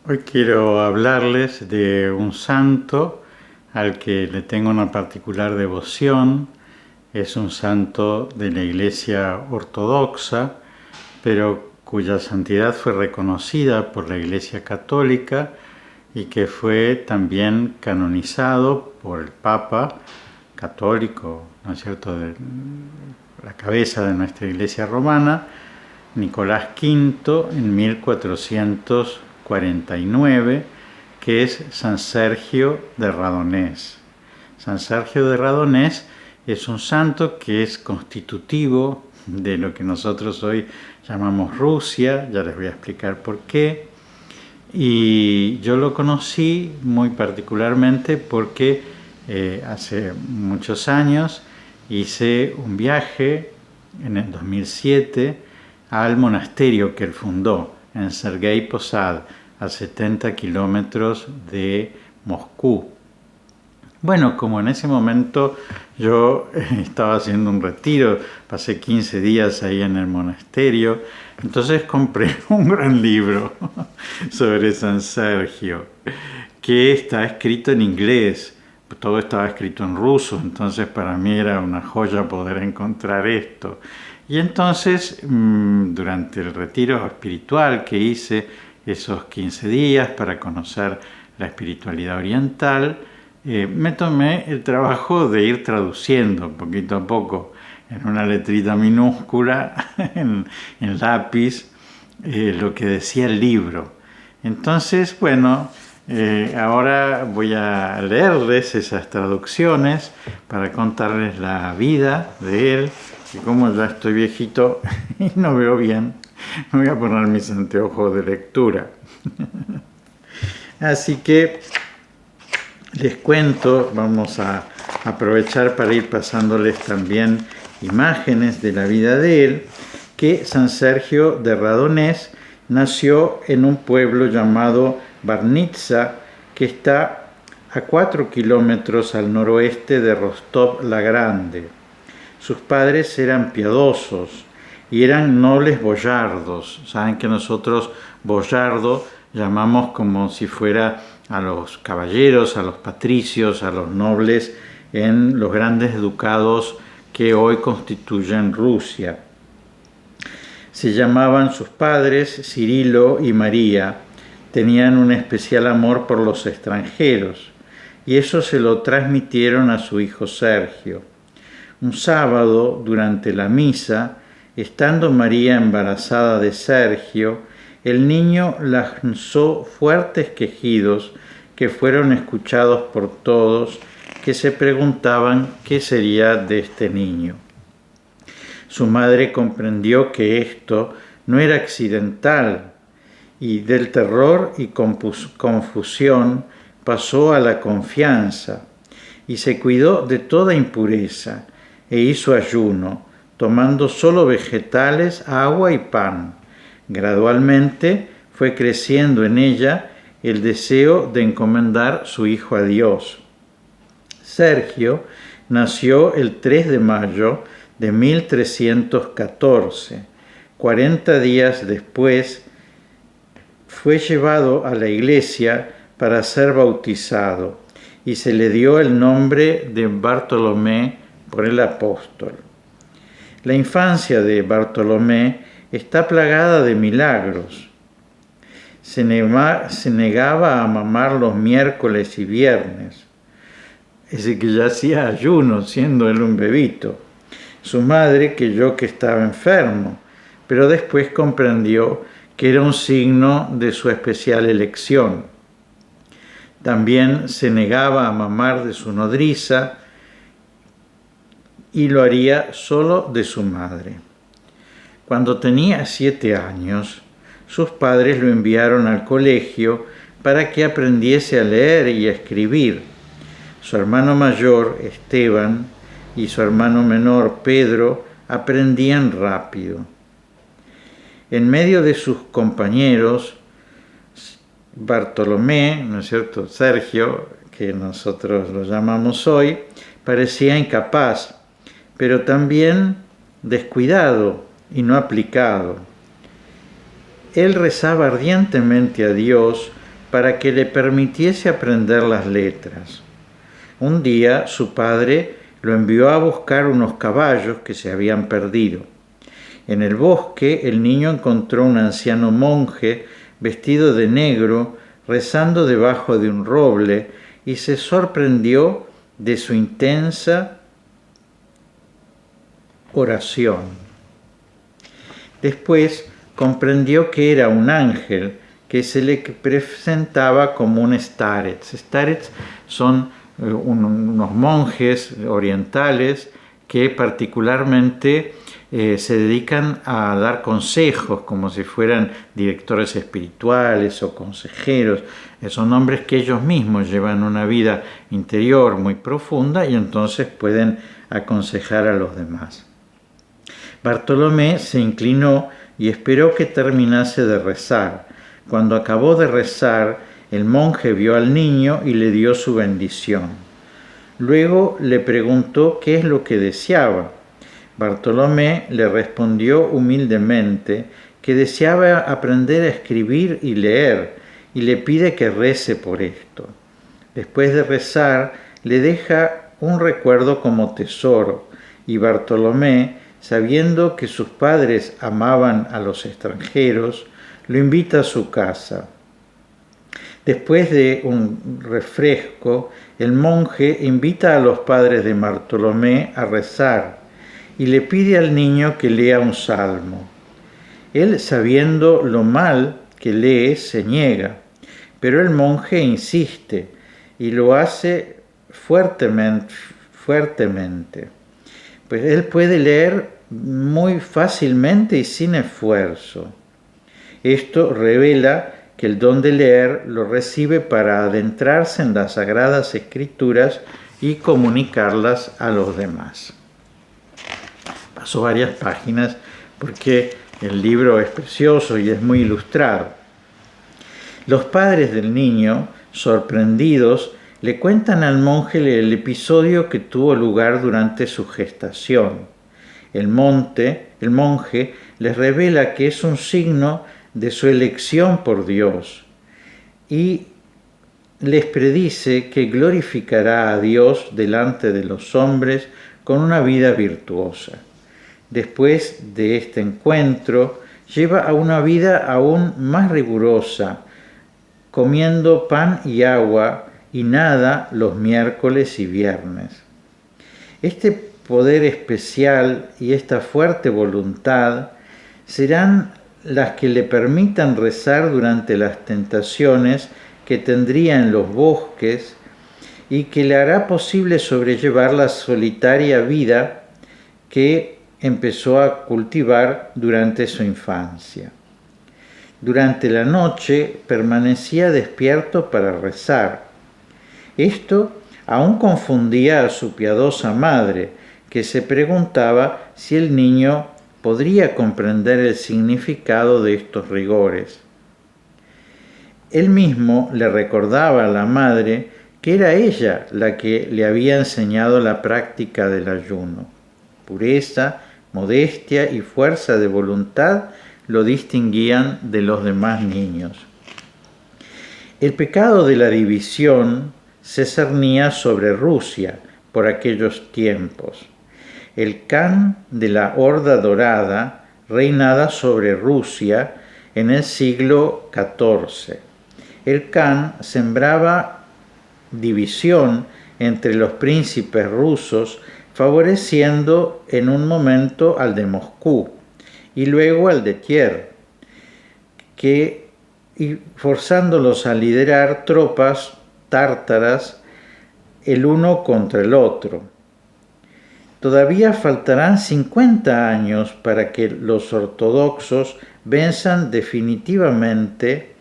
Hoy quiero hablarles de un santo al que le tengo una particular devoción. Es un santo de la Iglesia Ortodoxa, pero cuya santidad fue reconocida por la Iglesia Católica y que fue también canonizado por el Papa católico, ¿no es cierto?, de la cabeza de nuestra Iglesia romana, Nicolás V, en 1449, que es San Sergio de Radonés. San Sergio de Radonés es un santo que es constitutivo de lo que nosotros hoy llamamos Rusia, ya les voy a explicar por qué. Y yo lo conocí muy particularmente porque hace muchos años hice un viaje en el 2007 al monasterio que él fundó en Sergei Posad, a 70 kilómetros de Moscú. Bueno, como en ese momento yo estaba haciendo un retiro, pasé 15 días ahí en el monasterio, entonces compré un gran libro sobre San Sergio, que está escrito en inglés. Todo estaba escrito en ruso, entonces para mí era una joya poder encontrar esto. Y entonces, durante el retiro espiritual que hice, esos 15 días para conocer la espiritualidad oriental, me tomé el trabajo de ir traduciendo poquito a poco en una letrita minúscula, en lápiz, lo que decía el libro. Entonces, bueno, ahora voy a leerles esas traducciones para contarles la vida de él, y como ya estoy viejito y no veo bien, me voy a poner mis anteojos de lectura. Así que les cuento, vamos a aprovechar para ir pasándoles también imágenes de la vida de él, que San Sergio de Radonés nació en un pueblo llamado Barnitsa, que está a 4 kilómetros al noroeste de Rostov la Grande. Sus padres eran piadosos y eran nobles boyardos. Saben que nosotros boyardo llamamos como si fuera a los caballeros, a los patricios, a los nobles en los grandes ducados que hoy constituyen Rusia. Se llamaban sus padres Cirilo y María. Tenían un especial amor por los extranjeros y eso se lo transmitieron a su hijo Sergio. Un sábado, durante la misa, estando María embarazada de Sergio, el niño lanzó fuertes quejidos que fueron escuchados por todos, que se preguntaban qué sería de este niño. Su madre comprendió que esto no era accidental y del terror y confusión pasó a la confianza y se cuidó de toda impureza e hizo ayuno, tomando solo vegetales, agua y pan. Gradualmente fue creciendo en ella el deseo de encomendar su hijo a Dios. Sergio nació el 3 de mayo de 1314. 40 días después fue llevado a la iglesia para ser bautizado y se le dio el nombre de Bartolomé por el apóstol. La infancia de Bartolomé está plagada de milagros. Se negaba a mamar los miércoles y viernes. Es decir, que ya hacía ayuno, siendo él un bebito. Su madre creyó que estaba enfermo, pero después comprendió que era un signo de su especial elección. También se negaba a mamar de su nodriza y lo haría solo de su madre. Cuando tenía 7 años, sus padres lo enviaron al colegio para que aprendiese a leer y a escribir. Su hermano mayor, Esteban, y su hermano menor, Pedro, aprendían rápido. En medio de sus compañeros, Bartolomé, ¿no es cierto?, Sergio, que nosotros lo llamamos hoy, parecía incapaz, pero también descuidado y no aplicado. Él rezaba ardientemente a Dios para que le permitiese aprender las letras. Un día su padre lo envió a buscar unos caballos que se habían perdido. En el bosque el niño encontró un anciano monje vestido de negro rezando debajo de un roble y se sorprendió de su intensa oración. Después comprendió que era un ángel que se le presentaba como un starets. Starets son unos monjes orientales que particularmente se dedican a dar consejos como si fueran directores espirituales o consejeros. Son hombres que ellos mismos llevan una vida interior muy profunda y entonces pueden aconsejar a los demás. Bartolomé se inclinó y esperó que terminase de rezar. Cuando acabó de rezar, el monje vio al niño y le dio su bendición. Luego le preguntó qué es lo que deseaba. Bartolomé le respondió humildemente que deseaba aprender a escribir y leer y le pide que rece por esto. Después de rezar, le deja un recuerdo como tesoro y Bartolomé, sabiendo que sus padres amaban a los extranjeros, lo invita a su casa. Después de un refresco, el monje invita a los padres de Bartolomé a rezar y le pide al niño que lea un salmo. Él, sabiendo lo mal que lee, se niega, pero el monje insiste y lo hace fuertemente. Pues él puede leer muy fácilmente y sin esfuerzo. Esto revela que el don de leer lo recibe para adentrarse en las Sagradas Escrituras y comunicarlas a los demás. Pasó varias páginas porque el libro es precioso y es muy ilustrado. Los padres del niño, sorprendidos, le cuentan al monje el episodio que tuvo lugar durante su gestación. El monje les revela que es un signo de su elección por Dios y les predice que glorificará a Dios delante de los hombres con una vida virtuosa. Después de este encuentro, lleva a una vida aún más rigurosa, comiendo pan y agua y nada los miércoles y viernes. Este poder especial y esta fuerte voluntad serán las que le permitan rezar durante las tentaciones que tendría en los bosques y que le hará posible sobrellevar la solitaria vida que empezó a cultivar durante su infancia. Durante la noche permanecía despierto para rezar. Esto aún confundía a su piadosa madre, que se preguntaba si el niño podría comprender el significado de estos rigores. Él mismo le recordaba a la madre que era ella la que le había enseñado la práctica del ayuno. Pureza, modestia y fuerza de voluntad lo distinguían de los demás niños. El pecado de la división se cernía sobre Rusia por aquellos tiempos. El Khan de la Horda Dorada reinaba sobre Rusia en el siglo XIV. El Khan sembraba división entre los príncipes rusos, favoreciendo en un momento al de Moscú y luego al de Tver, y forzándolos a liderar tropas tártaras el uno contra el otro. Todavía faltarán 50 años para que los ortodoxos venzan definitivamente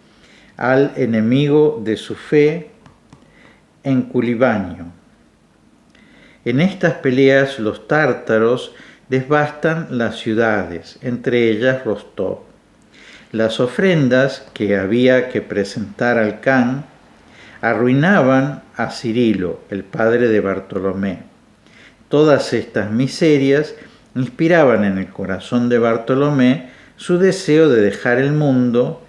al enemigo de su fe en Culibaño. En estas peleas los tártaros devastan las ciudades, entre ellas Rostov. Las ofrendas que había que presentar al Khan arruinaban a Cirilo, el padre de Bartolomé. Todas estas miserias inspiraban en el corazón de Bartolomé su deseo de dejar el mundo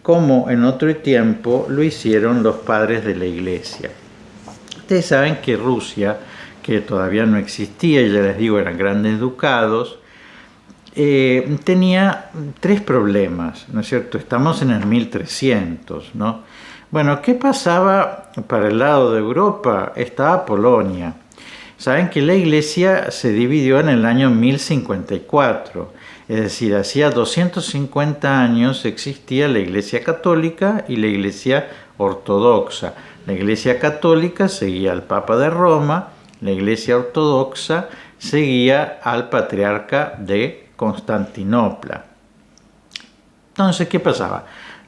como en otro tiempo lo hicieron los padres de la Iglesia. Ustedes saben que Rusia, que todavía no existía, y ya les digo, eran grandes ducados, tenía tres problemas, ¿no es cierto? Estamos en el 1300, ¿no? Bueno, ¿qué pasaba para el lado de Europa? Estaba Polonia. Saben que la Iglesia se dividió en el año 1054, es decir, hacía 250 años existía la Iglesia Católica y la Iglesia Ortodoxa. La Iglesia Católica seguía al Papa de Roma, la Iglesia Ortodoxa seguía al Patriarca de Constantinopla. Entonces, ¿qué pasaba?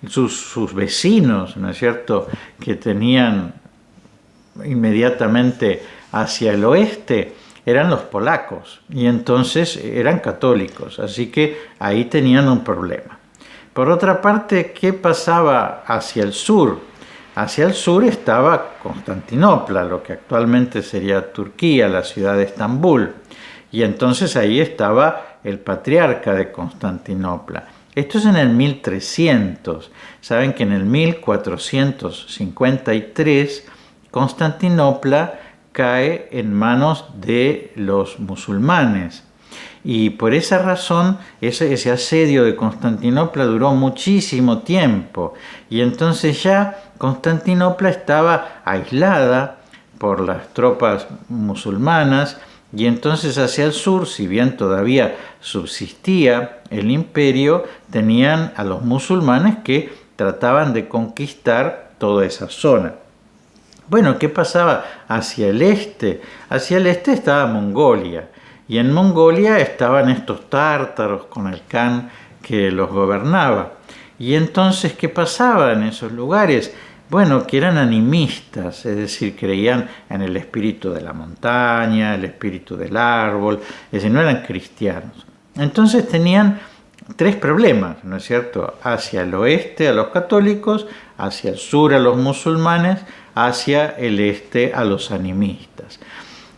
Sus vecinos, ¿no es cierto?, que tenían inmediatamente hacia el oeste, eran los polacos, y entonces eran católicos, así que ahí tenían un problema. Por otra parte, ¿qué pasaba hacia el sur? Hacia el sur estaba Constantinopla, lo que actualmente sería Turquía, la ciudad de Estambul, y entonces ahí estaba el patriarca de Constantinopla. Esto es en el 1300. Saben que en el 1453 Constantinopla cae en manos de los musulmanes. Y por esa razón ese asedio de Constantinopla duró muchísimo tiempo. Y entonces ya Constantinopla estaba aislada por las tropas musulmanas. Y entonces hacia el sur, si bien todavía subsistía el imperio, tenían a los musulmanes que trataban de conquistar toda esa zona. Bueno, ¿qué pasaba hacia el este? Hacia el este estaba Mongolia, y en Mongolia estaban estos tártaros con el Khan que los gobernaba. Y entonces, ¿qué pasaba en esos lugares? Bueno, que eran animistas, es decir, creían en el espíritu de la montaña, el espíritu del árbol, es decir, no eran cristianos. Entonces tenían tres problemas, ¿no es cierto? Hacia el oeste a los católicos, hacia el sur a los musulmanes, hacia el este a los animistas.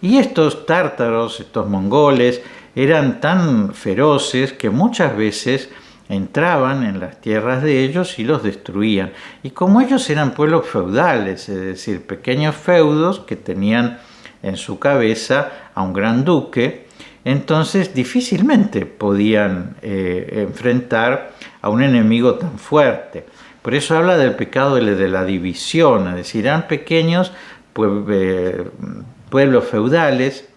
Y estos tártaros, estos mongoles, eran tan feroces que muchas veces entraban en las tierras de ellos y los destruían. Y como ellos eran pueblos feudales, es decir, pequeños feudos que tenían en su cabeza a un gran duque, entonces difícilmente podían enfrentar a un enemigo tan fuerte. Por eso habla del pecado de la división, es decir, eran pequeños pueblos feudales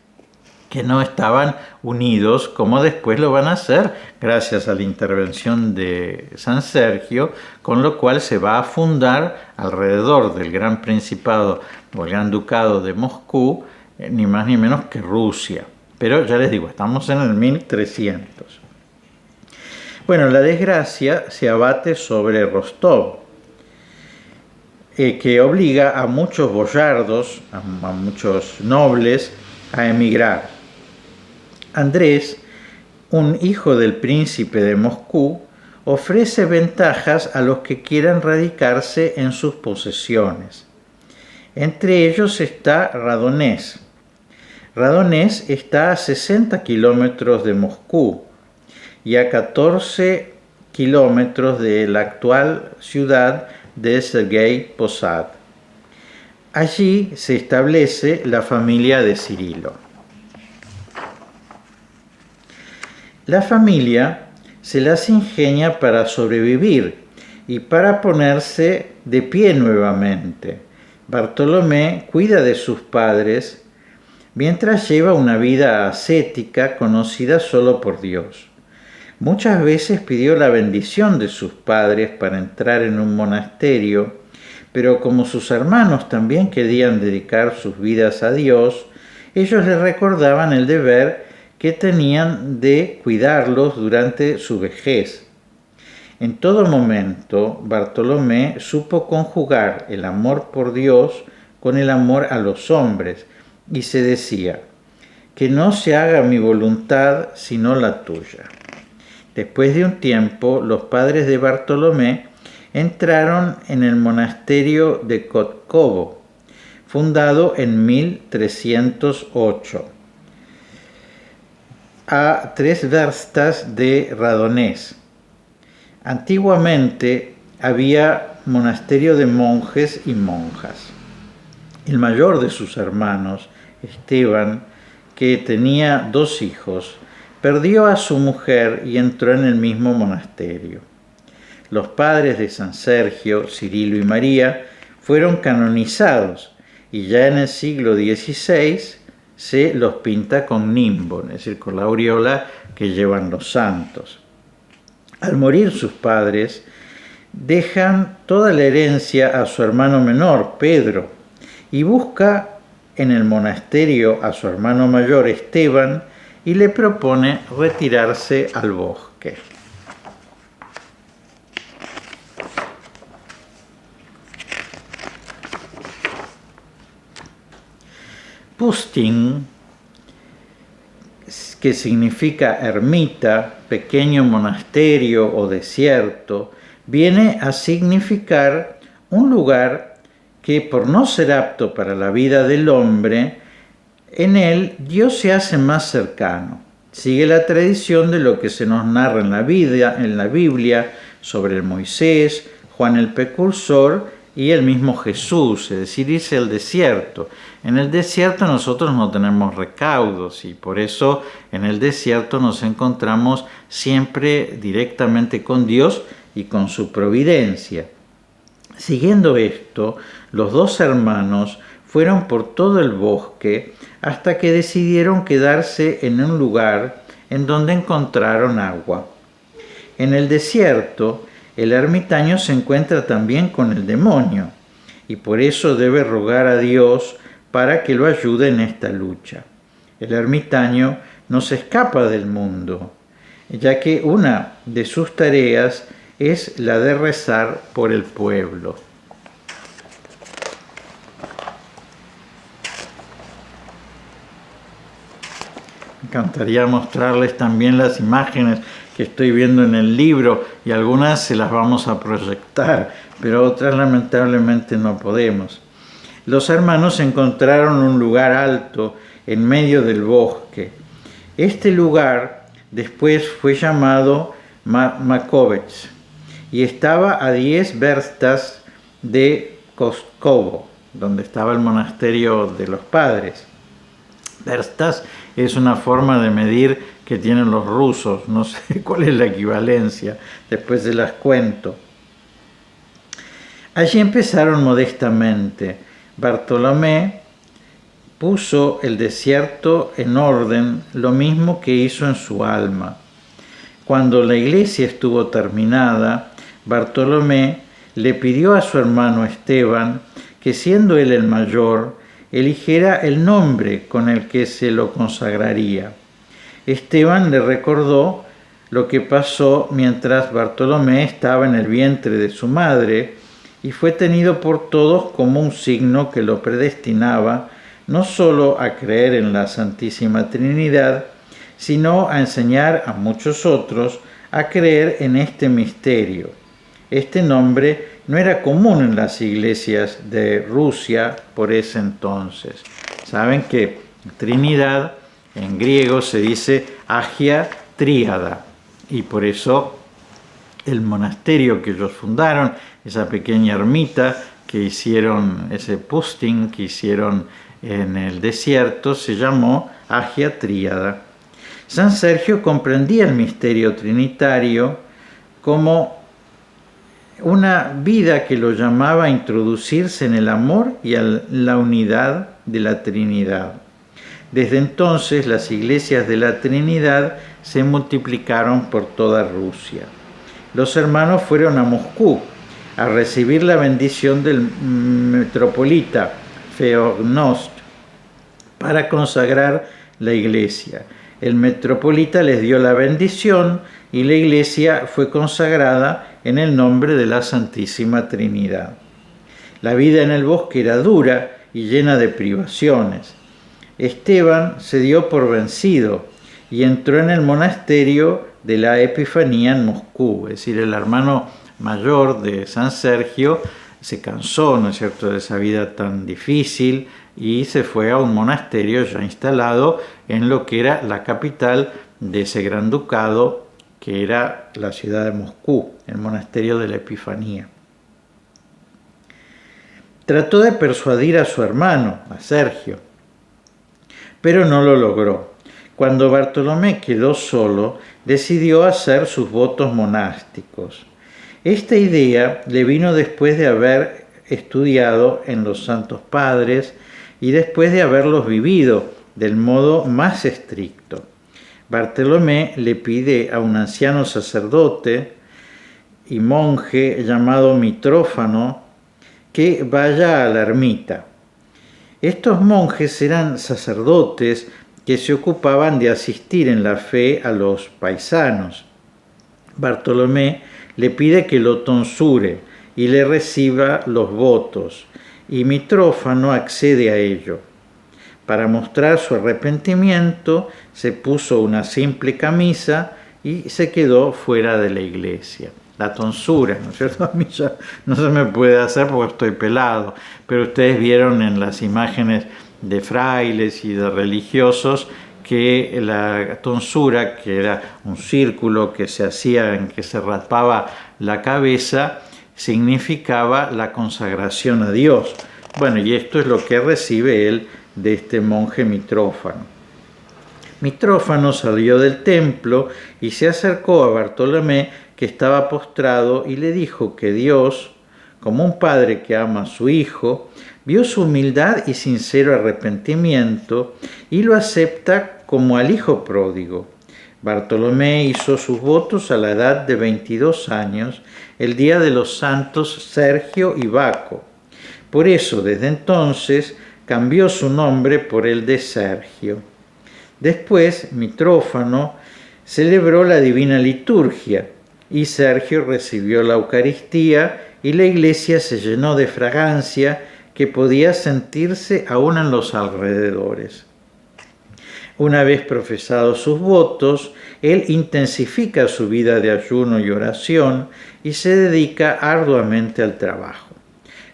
que no estaban unidos, como después lo van a hacer gracias a la intervención de San Sergio, con lo cual se va a fundar alrededor del Gran Principado o el Gran Ducado de Moscú, ni más ni menos que Rusia. Pero ya les digo, estamos en el 1300. Bueno, la desgracia se abate sobre Rostov, que obliga a muchos boyardos, a muchos nobles, a emigrar. Andrés, un hijo del príncipe de Moscú, ofrece ventajas a los que quieran radicarse en sus posesiones. Entre ellos está Radonés. Radonés está a 60 kilómetros de Moscú y a 14 kilómetros de la actual ciudad de Sergei Posad. Allí se establece la familia de Cirilo. La familia se las ingenia para sobrevivir y para ponerse de pie nuevamente. Bartolomé cuida de sus padres mientras lleva una vida ascética conocida solo por Dios. Muchas veces pidió la bendición de sus padres para entrar en un monasterio, pero como sus hermanos también querían dedicar sus vidas a Dios, ellos le recordaban el deber que tenían de cuidarlos durante su vejez. En todo momento, Bartolomé supo conjugar el amor por Dios con el amor a los hombres, y se decía: que no se haga mi voluntad sino la tuya. Después de un tiempo, los padres de Bartolomé entraron en el monasterio de Kotkovo, fundado en 1308. A 3 verstas de Radonés. Antiguamente había monasterio de monjes y monjas. El mayor de sus hermanos, Esteban, que tenía 2 hijos, perdió a su mujer y entró en el mismo monasterio. Los padres de San Sergio, Cirilo y María, fueron canonizados y ya en el siglo XVI se los pinta con nimbo, es decir, con la aureola que llevan los santos. Al morir sus padres, dejan toda la herencia a su hermano menor, Pedro, y busca en el monasterio a su hermano mayor, Esteban, y le propone retirarse al bosque. Pustin, que significa ermita, pequeño monasterio o desierto, viene a significar un lugar que, por no ser apto para la vida del hombre, en él Dios se hace más cercano. Sigue la tradición de lo que se nos narra en la Biblia sobre el Moisés, Juan el Precursor y el mismo Jesús, es decir, irse al desierto. En el desierto nosotros no tenemos recaudos y por eso en el desierto nos encontramos siempre directamente con Dios y con su providencia. Siguiendo esto, los 2 hermanos fueron por todo el bosque hasta que decidieron quedarse en un lugar en donde encontraron agua. En el desierto, el ermitaño se encuentra también con el demonio y por eso debe rogar a Dios para que lo ayude en esta lucha. El ermitaño no se escapa del mundo, ya que una de sus tareas es la de rezar por el pueblo. Me encantaría mostrarles también las imágenes que estoy viendo en el libro y algunas se las vamos a proyectar, pero otras lamentablemente no podemos. Los hermanos encontraron un lugar alto en medio del bosque. Este lugar después fue llamado Makovets y estaba a 10 verstas de Koskovo, donde estaba el monasterio de los padres. Verstas es una forma de medir que tienen los rusos, no sé cuál es la equivalencia, después se las cuento. Allí empezaron modestamente. Bartolomé puso el desierto en orden, lo mismo que hizo en su alma. Cuando la iglesia estuvo terminada, Bartolomé le pidió a su hermano Esteban que, siendo él el mayor, eligiera el nombre con el que se lo consagraría. Esteban le recordó lo que pasó mientras Bartolomé estaba en el vientre de su madre y fue tenido por todos como un signo que lo predestinaba no solo a creer en la Santísima Trinidad, sino a enseñar a muchos otros a creer en este misterio. Este nombre no era común en las iglesias de Rusia por ese entonces. Saben que Trinidad en griego se dice Agia Tríada y por eso el monasterio que ellos fundaron, esa pequeña ermita que hicieron, ese Pustin que hicieron en el desierto, se llamó Agia Tríada. San Sergio comprendía el misterio trinitario como una vida que lo llamaba a introducirse en el amor y en la unidad de la Trinidad. Desde entonces las iglesias de la Trinidad se multiplicaron por toda Rusia. Los hermanos fueron a Moscú a recibir la bendición del metropolita Feodnost para consagrar la iglesia. El metropolita les dio la bendición y la iglesia fue consagrada en el nombre de la Santísima Trinidad. La vida en el bosque era dura y llena de privaciones. Esteban se dio por vencido y entró en el monasterio de la Epifanía en Moscú, es decir, el hermano mayor de San Sergio se cansó, ¿no es cierto?, de esa vida tan difícil y se fue a un monasterio ya instalado en lo que era la capital de ese gran ducado, que era la ciudad de Moscú, el monasterio de la Epifanía. Trató de persuadir a su hermano, a Sergio, pero no lo logró. Cuando Bartolomé quedó solo, decidió hacer sus votos monásticos. Esta idea le vino después de haber estudiado en los Santos Padres y después de haberlos vivido del modo más estricto. Bartolomé le pide a un anciano sacerdote y monje llamado Mitrófano que vaya a la ermita. Estos monjes eran sacerdotes que se ocupaban de asistir en la fe a los paisanos. Bartolomé le pide que lo tonsure y le reciba los votos, y Mitrófano accede a ello. Para mostrar su arrepentimiento, se puso una simple camisa y se quedó fuera de la iglesia. La tonsura, ¿no es cierto? A mí ya no se me puede hacer porque estoy pelado, pero ustedes vieron en las imágenes de frailes y de religiosos que la tonsura, que era un círculo que se hacía en que se raspaba la cabeza, significaba la consagración a Dios. Bueno, y esto es lo que recibe él de este monje Mitrófano. Mitrófano salió del templo y se acercó a Bartolomé, que estaba postrado, y le dijo que Dios, como un padre que ama a su hijo, vio su humildad y sincero arrepentimiento y lo acepta como al hijo pródigo. Bartolomé hizo sus votos a la edad de 22 años, el día de los santos Sergio y Baco. Por eso, desde entonces, cambió su nombre por el de Sergio. Después, Mitrófano celebró la Divina Liturgia y Sergio recibió la Eucaristía y la iglesia se llenó de fragancia que podía sentirse aún en los alrededores. Una vez profesados sus votos, él intensifica su vida de ayuno y oración y se dedica arduamente al trabajo.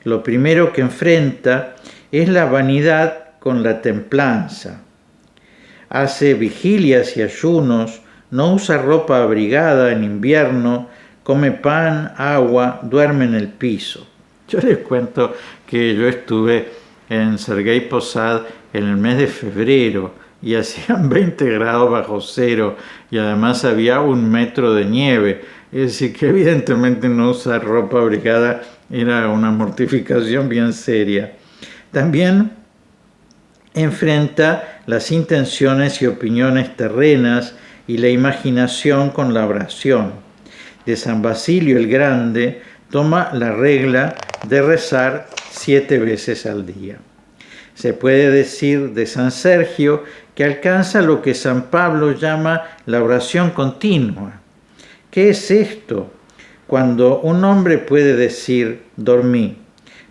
Lo primero que enfrenta es la vanidad con la templanza. Hace vigilias y ayunos, no usa ropa abrigada en invierno, come pan, agua, duerme en el piso. Yo les cuento que yo estuve en Sergei Posad en el mes de febrero y hacían 20 grados bajo cero y además había 1 metro de nieve. Es decir, que evidentemente no usar ropa abrigada era una mortificación bien seria. También enfrenta las intenciones y opiniones terrenas y la imaginación con la oración. De San Basilio el Grande toma la regla de rezar 7 veces al día. Se puede decir de San Sergio que alcanza lo que San Pablo llama la oración continua. ¿Qué es esto? Cuando un hombre puede decir, dormí,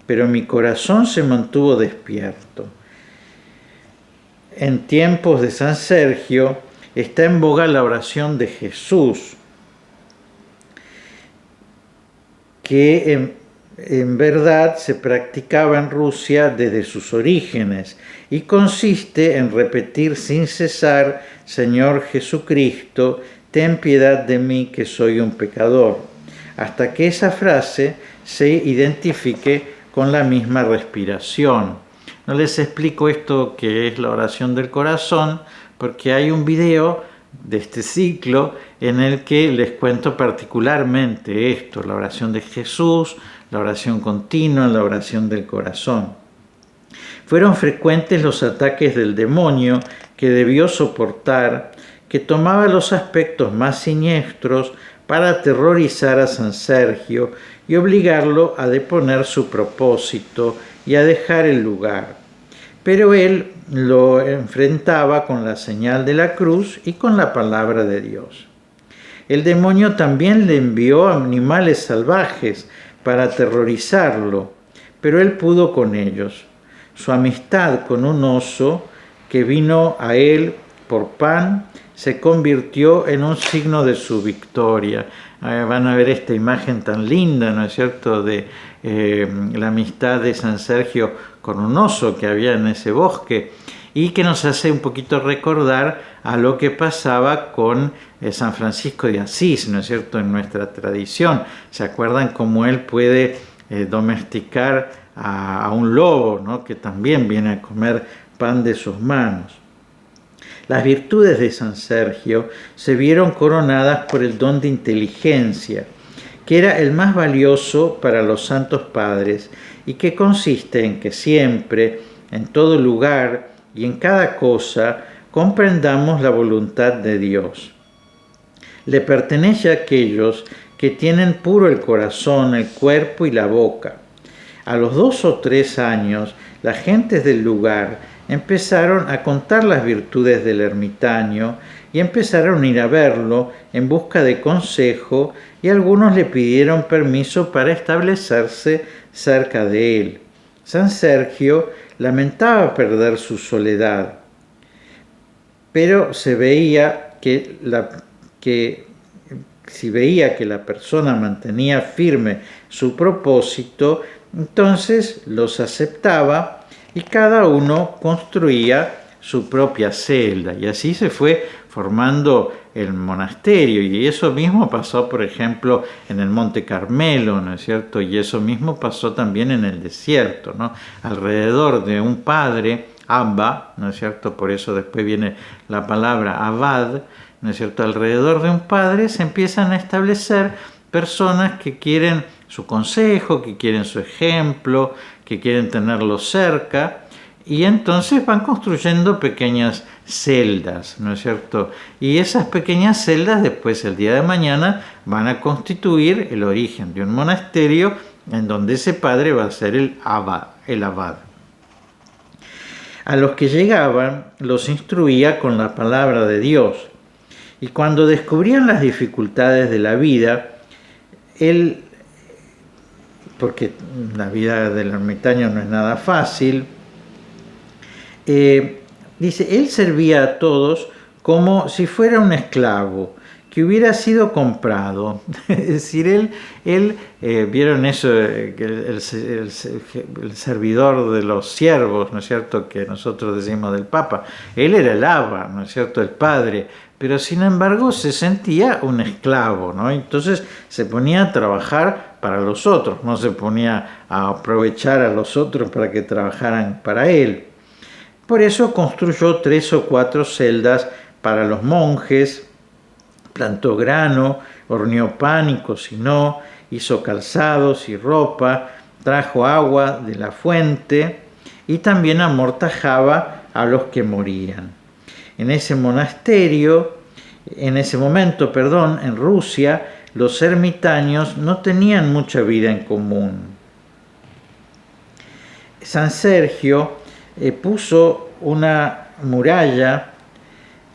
pero mi corazón se mantuvo despierto. En tiempos de San Sergio está en boga la oración de Jesús, que en verdad se practicaba en Rusia desde sus orígenes y consiste en repetir sin cesar, Señor Jesucristo, ten piedad de mí que soy un pecador, hasta que esa frase se identifique con la misma respiración. No les explico esto que es la oración del corazón, porque hay un video de este ciclo en el que les cuento particularmente esto, la oración de Jesús, la oración continua, la oración del corazón. Fueron frecuentes los ataques del demonio que debió soportar, que tomaba los aspectos más siniestros para aterrorizar a San Sergio y obligarlo a deponer su propósito y a dejar el lugar. Pero él lo enfrentaba con la señal de la cruz y con la palabra de Dios. El demonio también le envió animales salvajes para aterrorizarlo, pero él pudo con ellos. Su amistad con un oso que vino a él por pan se convirtió en un signo de su victoria. Van a ver esta imagen tan linda, ¿no es cierto?, de la amistad de San Sergio con un oso que había en ese bosque. y que nos hace un poquito recordar a lo que pasaba con San Francisco de Asís, ¿no es cierto?, en nuestra tradición. ¿Se acuerdan cómo él puede domesticar a un lobo, ¿no?, que también viene a comer pan de sus manos? Las virtudes de San Sergio se vieron coronadas por el don de inteligencia, que era el más valioso para los santos padres y que consiste en que siempre, en todo lugar y en cada cosa, comprendamos la voluntad de Dios. Le pertenece a aquellos que tienen puro el corazón, el cuerpo y la boca. A los 2 o 3 años, las gentes del lugar empezaron a contar las virtudes del ermitaño y empezaron a ir a verlo en busca de consejo, y algunos le pidieron permiso para establecerse cerca de él. San Sergio lamentaba perder su soledad, pero si veía que la persona mantenía firme su propósito, entonces los aceptaba y cada uno construía su propia celda, y así se fue formando el monasterio. Y eso mismo pasó, por ejemplo, en el Monte Carmelo, ¿no es cierto? Y eso mismo pasó también en el desierto, ¿no? Alrededor de un padre, Abba, ¿no es cierto? Por eso después viene la palabra abad, ¿no es cierto? Alrededor de un padre se empiezan a establecer personas que quieren su consejo, que quieren su ejemplo, que quieren tenerlo cerca, y entonces van construyendo pequeñas celdas, ¿no es cierto? Y esas pequeñas celdas después, el día de mañana, van a constituir el origen de un monasterio en donde ese padre va a ser el abad. A los que llegaban los instruía con la palabra de Dios, y cuando descubrían las dificultades de la vida, él, porque la vida del ermitaño no es nada fácil, dice, él servía a todos como si fuera un esclavo que hubiera sido comprado. Es decir, él vieron eso, el servidor de los siervos, ¿no es cierto?, que nosotros decimos del Papa. Él era el Abba, ¿no es cierto?, el padre, pero sin embargo se sentía un esclavo, ¿no? Entonces se ponía a trabajar para los otros, no se ponía a aprovechar a los otros para que trabajaran para él. Por eso construyó 3 o 4 celdas para los monjes, plantó grano, horneó pan y cocinó, hizo calzados y ropa, trajo agua de la fuente y también amortajaba a los que morían. En ese momento, en Rusia, los ermitaños no tenían mucha vida en común. San Sergio puso una muralla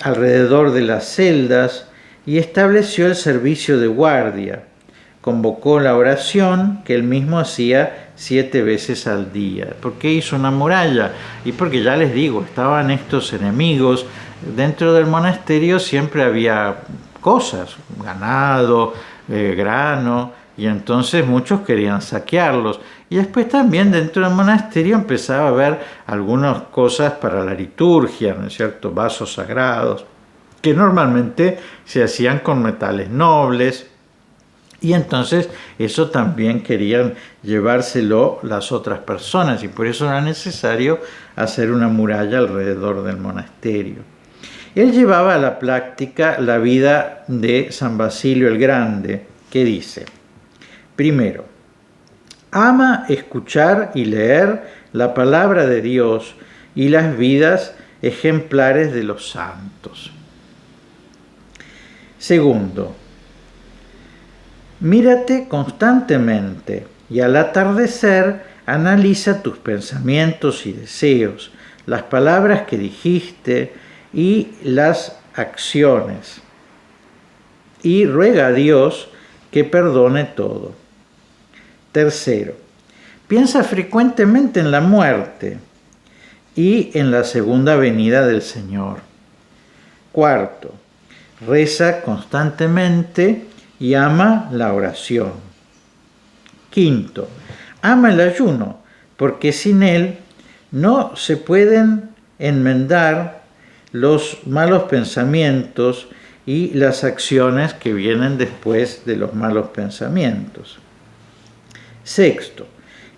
alrededor de las celdas y estableció el servicio de guardia. Convocó la oración que él mismo hacía 7 veces al día. ¿Por qué hizo una muralla? Y porque, ya les digo, estaban estos enemigos. Dentro del monasterio siempre había cosas, ganado, grano, y entonces muchos querían saquearlos. Y después también dentro del monasterio empezaba a haber algunas cosas para la liturgia, ¿no es cierto?, vasos sagrados, que normalmente se hacían con metales nobles, y entonces eso también querían llevárselo las otras personas, y por eso era necesario hacer una muralla alrededor del monasterio. Él llevaba a la práctica la vida de San Basilio el Grande, que dice: primero, ama escuchar y leer la palabra de Dios y las vidas ejemplares de los santos. Segundo, mírate constantemente y al atardecer analiza tus pensamientos y deseos, las palabras que dijiste y las acciones, y ruega a Dios que perdone todo. Tercero, piensa frecuentemente en la muerte y en la segunda venida del Señor. Cuarto, reza constantemente y ama la oración. Quinto, ama el ayuno, porque sin él no se pueden enmendar los malos pensamientos y las acciones que vienen después de los malos pensamientos. Sexto,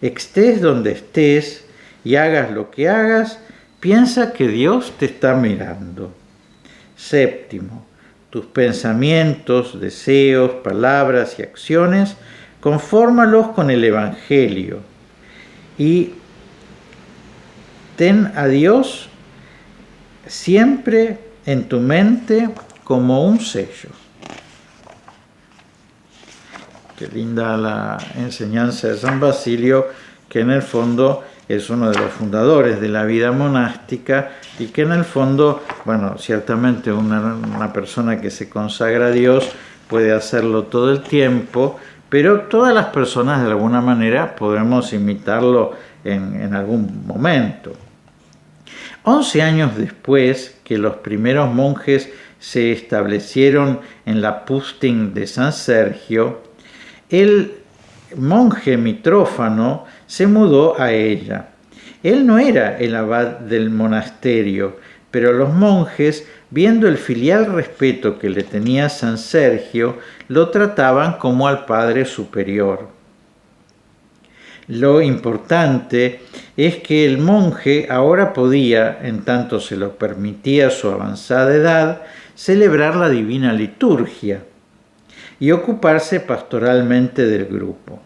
estés donde estés y hagas lo que hagas, piensa que Dios te está mirando. Séptimo, tus pensamientos, deseos, palabras y acciones, confórmalos con el Evangelio y ten a Dios siempre en tu mente como un sello. Qué linda la enseñanza de San Basilio, que en el fondo es uno de los fundadores de la vida monástica y que en el fondo, bueno, ciertamente una persona que se consagra a Dios puede hacerlo todo el tiempo, pero todas las personas de alguna manera podemos imitarlo en algún momento. 11 años después que los primeros monjes se establecieron en la Pustin de San Sergio, el monje Mitrófano se mudó a ella. Él no era el abad del monasterio, pero los monjes, viendo el filial respeto que le tenía San Sergio, lo trataban como al padre superior. Lo importante es que el monje ahora podía, en tanto se lo permitía su avanzada edad, celebrar la divina liturgia y ocuparse pastoralmente del grupo.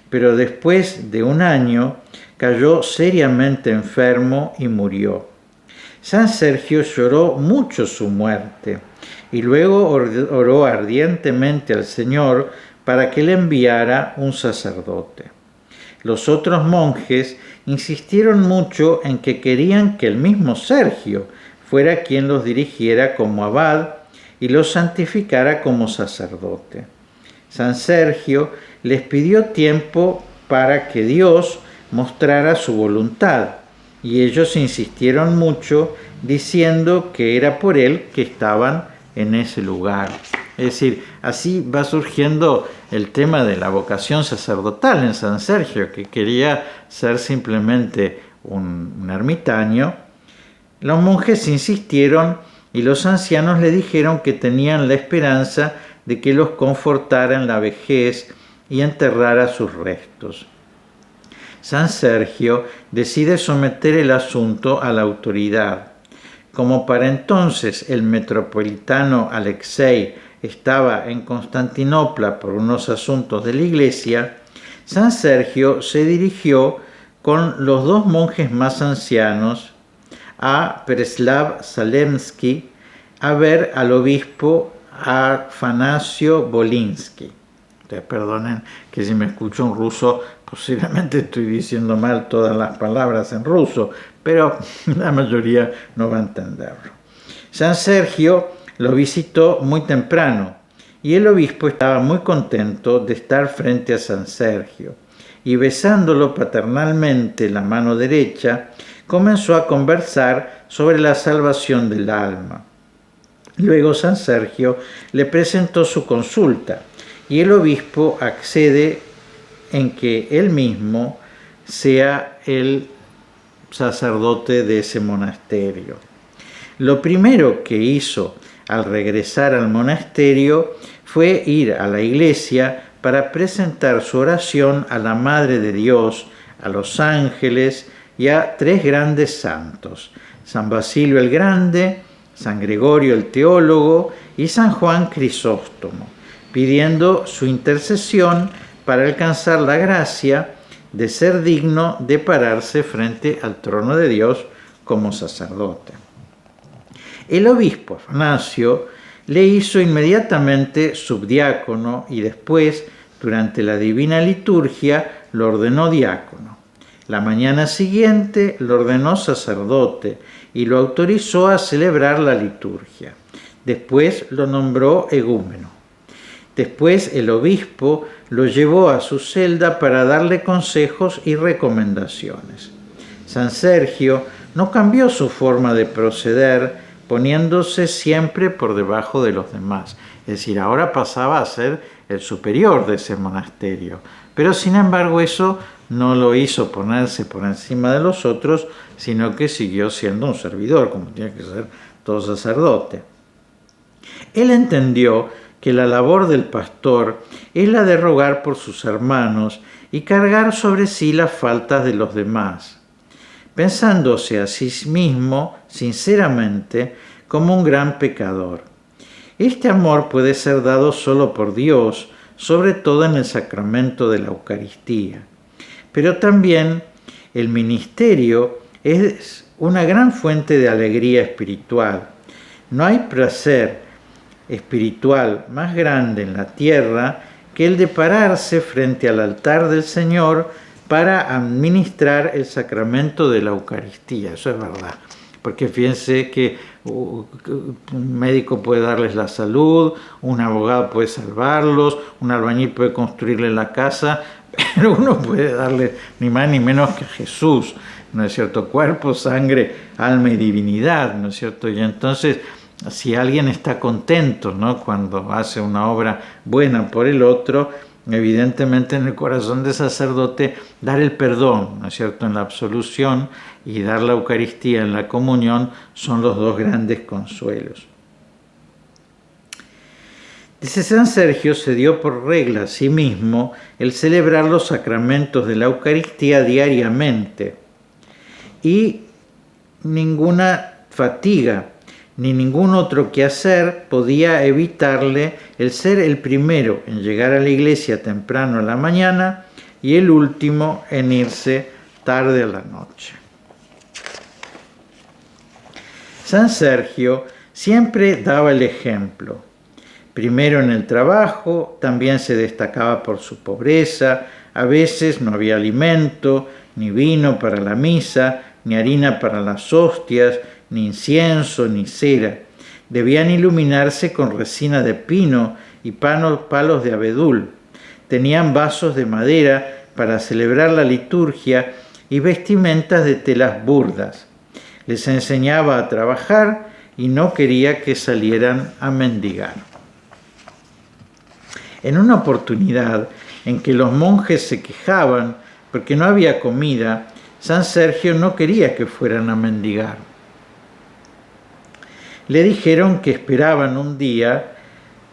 Pero después de un año cayó seriamente enfermo y murió. San Sergio lloró mucho su muerte y luego oró ardientemente al Señor para que le enviara un sacerdote. Los otros monjes insistieron mucho en que querían que el mismo Sergio fuera quien los dirigiera como abad y los santificara como sacerdote. San Sergio les pidió tiempo para que Dios mostrara su voluntad, y ellos insistieron mucho diciendo que era por él que estaban en ese lugar. Es decir, así va surgiendo el tema de la vocación sacerdotal en San Sergio, que quería ser simplemente un ermitaño. Los monjes insistieron y los ancianos le dijeron que tenían la esperanza de que los confortara en la vejez y enterrara sus restos. San Sergio decide someter el asunto a la autoridad. Como para entonces el metropolitano Alexei estaba en Constantinopla por unos asuntos de la iglesia, San Sergio se dirigió con los dos monjes más ancianos a Preslav Salemsky a ver al obispo Afanasio Volinsky. Perdonen que si me escucho en ruso, posiblemente estoy diciendo mal todas las palabras en ruso, pero la mayoría no va a entenderlo. San Sergio lo visitó muy temprano y el obispo estaba muy contento de estar frente a San Sergio y besándolo paternalmente la mano derecha, comenzó a conversar sobre la salvación del alma. Luego San Sergio le presentó su consulta y el obispo accede en que él mismo sea el sacerdote de ese monasterio. Lo primero que hizo al regresar al monasterio fue ir a la iglesia para presentar su oración a la Madre de Dios, a los ángeles y a tres grandes santos: San Basilio el Grande, San Gregorio el Teólogo y San Juan Crisóstomo, pidiendo su intercesión para alcanzar la gracia de ser digno de pararse frente al trono de Dios como sacerdote. El obispo Afanasio le hizo inmediatamente subdiácono y después, durante la divina liturgia, lo ordenó diácono. La mañana siguiente lo ordenó sacerdote y lo autorizó a celebrar la liturgia. Después lo nombró egúmeno. Después el obispo lo llevó a su celda para darle consejos y recomendaciones. San Sergio no cambió su forma de proceder, poniéndose siempre por debajo de los demás. Es decir, ahora pasaba a ser el superior de ese monasterio. Pero sin embargo eso no lo hizo ponerse por encima de los otros, sino que siguió siendo un servidor, como tiene que ser todo sacerdote. Él entendió que la labor del pastor es la de rogar por sus hermanos y cargar sobre sí las faltas de los demás, pensándose a sí mismo, sinceramente, como un gran pecador. Este amor puede ser dado solo por Dios, sobre todo en el sacramento de la Eucaristía. Pero también el ministerio es una gran fuente de alegría espiritual. No hay placer espiritual más grande en la tierra que el de pararse frente al altar del Señor para administrar el sacramento de la Eucaristía. Eso es verdad. Porque fíjense que un médico puede darles la salud, un abogado puede salvarlos, un albañil puede construirles la casa, pero uno puede darle ni más ni menos que a Jesús, ¿no es cierto? Cuerpo, sangre, alma y divinidad, ¿no es cierto? Y entonces, si alguien está contento, ¿no?, cuando hace una obra buena por el otro, evidentemente en el corazón del sacerdote dar el perdón, ¿no es cierto?, en la absolución, y dar la Eucaristía en la comunión son los dos grandes consuelos. Dice San Sergio, se dio por regla a sí mismo el celebrar los sacramentos de la Eucaristía diariamente, y ninguna fatiga ni ningún otro quehacer podía evitarle el ser el primero en llegar a la iglesia temprano a la mañana y el último en irse tarde a la noche. San Sergio siempre daba el ejemplo. Primero en el trabajo, también se destacaba por su pobreza, a veces no había alimento, ni vino para la misa, ni harina para las hostias, ni incienso, ni cera. Debían iluminarse con resina de pino y palos de abedul. Tenían vasos de madera para celebrar la liturgia y vestimentas de telas burdas. Les enseñaba a trabajar y no quería que salieran a mendigar. En una oportunidad en que los monjes se quejaban porque no había comida, San Sergio no quería que fueran a mendigar. Le dijeron que esperaban un día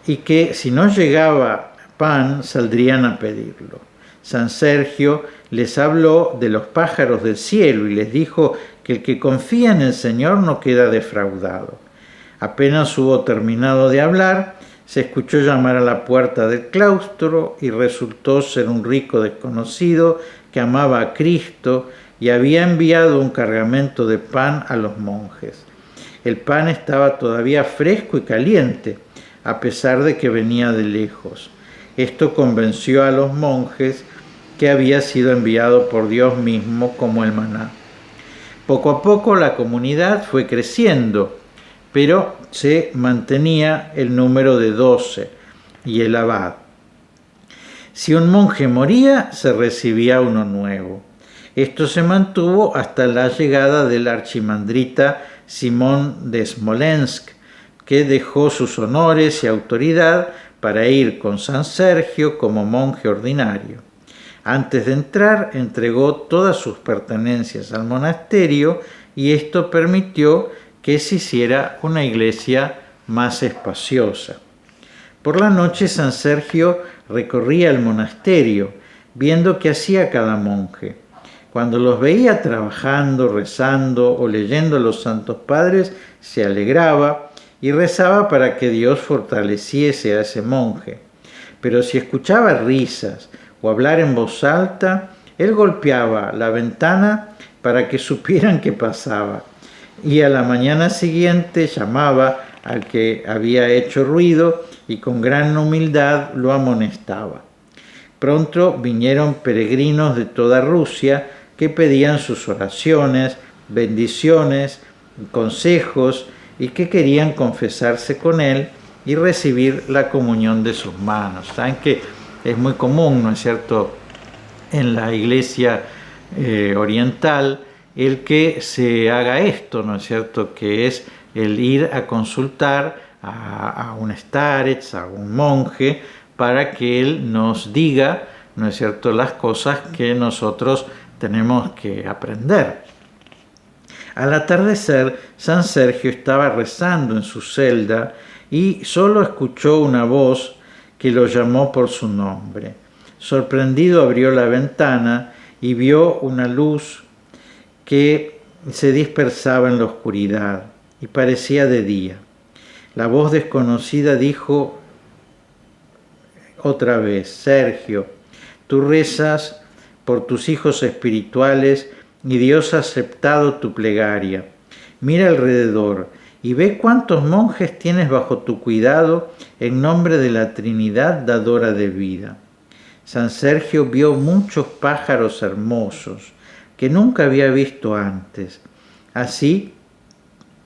y que si no llegaba pan saldrían a pedirlo. San Sergio les habló de los pájaros del cielo y les dijo que el que confía en el Señor no queda defraudado. Apenas hubo terminado de hablar, se escuchó llamar a la puerta del claustro y resultó ser un rico desconocido que amaba a Cristo y había enviado un cargamento de pan a los monjes. El pan estaba todavía fresco y caliente, a pesar de que venía de lejos. Esto convenció a los monjes que había sido enviado por Dios mismo como el maná. Poco a poco la comunidad fue creciendo, pero se mantenía el número de 12 y el abad. Si un monje moría, se recibía uno nuevo. Esto se mantuvo hasta la llegada del archimandrita Simón de Smolensk, que dejó sus honores y autoridad para ir con San Sergio como monje ordinario. Antes de entrar, entregó todas sus pertenencias al monasterio y esto permitió que se hiciera una iglesia más espaciosa. Por la noche San Sergio recorría el monasterio, viendo qué hacía cada monje. Cuando los veía trabajando, rezando o leyendo los Santos Padres, se alegraba y rezaba para que Dios fortaleciese a ese monje. Pero si escuchaba risas o hablar en voz alta, él golpeaba la ventana para que supieran qué pasaba. Y a la mañana siguiente llamaba al que había hecho ruido y con gran humildad lo amonestaba. Pronto vinieron peregrinos de toda Rusia que pedían sus oraciones, bendiciones, consejos y que querían confesarse con él y recibir la comunión de sus manos. Saben que es muy común, ¿no es cierto?, en la iglesia oriental el que se haga esto, ¿no es cierto?, que es el ir a consultar a un starets, a un monje, para que él nos diga ¿no es cierto?, las cosas que nosotros tenemos que aprender. Al atardecer, San Sergio estaba rezando en su celda y solo escuchó una voz que lo llamó por su nombre. Sorprendido abrió la ventana y vio una luz que se dispersaba en la oscuridad y parecía de día. La voz desconocida dijo otra vez: Sergio, tú rezas por tus hijos espirituales y Dios ha aceptado tu plegaria. Mira alrededor y ve cuántos monjes tienes bajo tu cuidado en nombre de la Trinidad dadora de vida. San Sergio vio muchos pájaros hermosos que nunca había visto antes. Así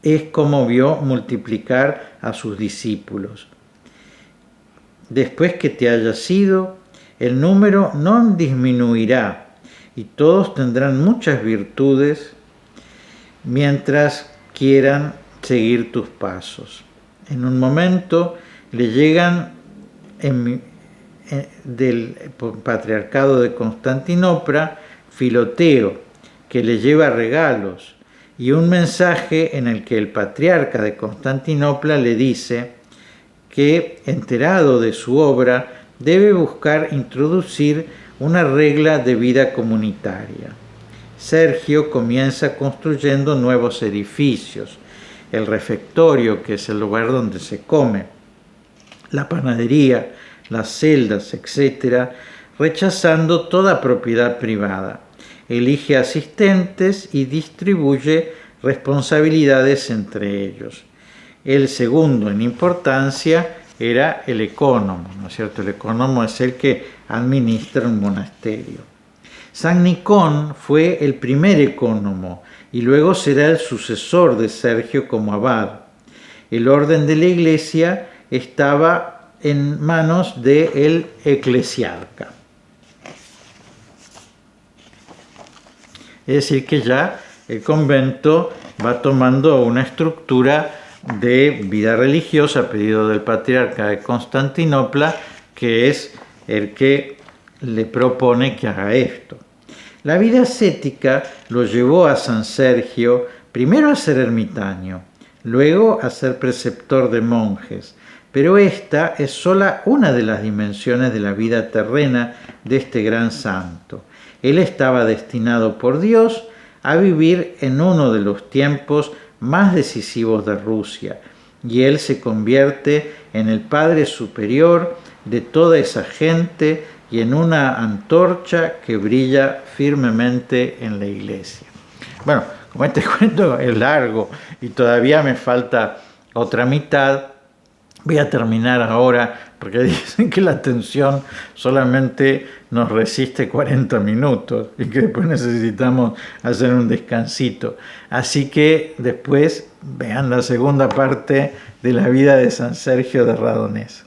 es como vio multiplicar a sus discípulos. Después que te hayas ido, el número no disminuirá y todos tendrán muchas virtudes mientras quieran seguir tus pasos. En un momento le llegan del patriarcado de Constantinopla Filoteo, que le lleva regalos, y un mensaje en el que el patriarca de Constantinopla le dice que, enterado de su obra, debe buscar introducir una regla de vida comunitaria. Sergio comienza construyendo nuevos edificios, el refectorio, que es el lugar donde se come, la panadería, las celdas, etc., rechazando toda propiedad privada. Elige asistentes y distribuye responsabilidades entre ellos. El segundo en importancia era el ecónomo, ¿no es cierto? El ecónomo es el que administra un monasterio. San Nicón fue el primer ecónomo y luego será el sucesor de Sergio como abad. El orden de la iglesia estaba en manos del eclesiarca. Es decir, que ya el convento va tomando una estructura de vida religiosa a pedido del patriarca de Constantinopla, que es el que le propone que haga esto. La vida ascética lo llevó a San Sergio primero a ser ermitaño, luego a ser preceptor de monjes, pero esta es sola una de las dimensiones de la vida terrena de este gran santo. Él estaba destinado por Dios a vivir en uno de los tiempos más decisivos de Rusia, y él se convierte en el Padre Superior de toda esa gente y en una antorcha que brilla firmemente en la iglesia. Bueno, como este cuento es largo y todavía me falta otra mitad, voy a terminar ahora porque dicen que la atención solamente nos resiste 40 minutos y que después necesitamos hacer un descansito. Así que después vean la segunda parte de la vida de San Sergio de Radonés.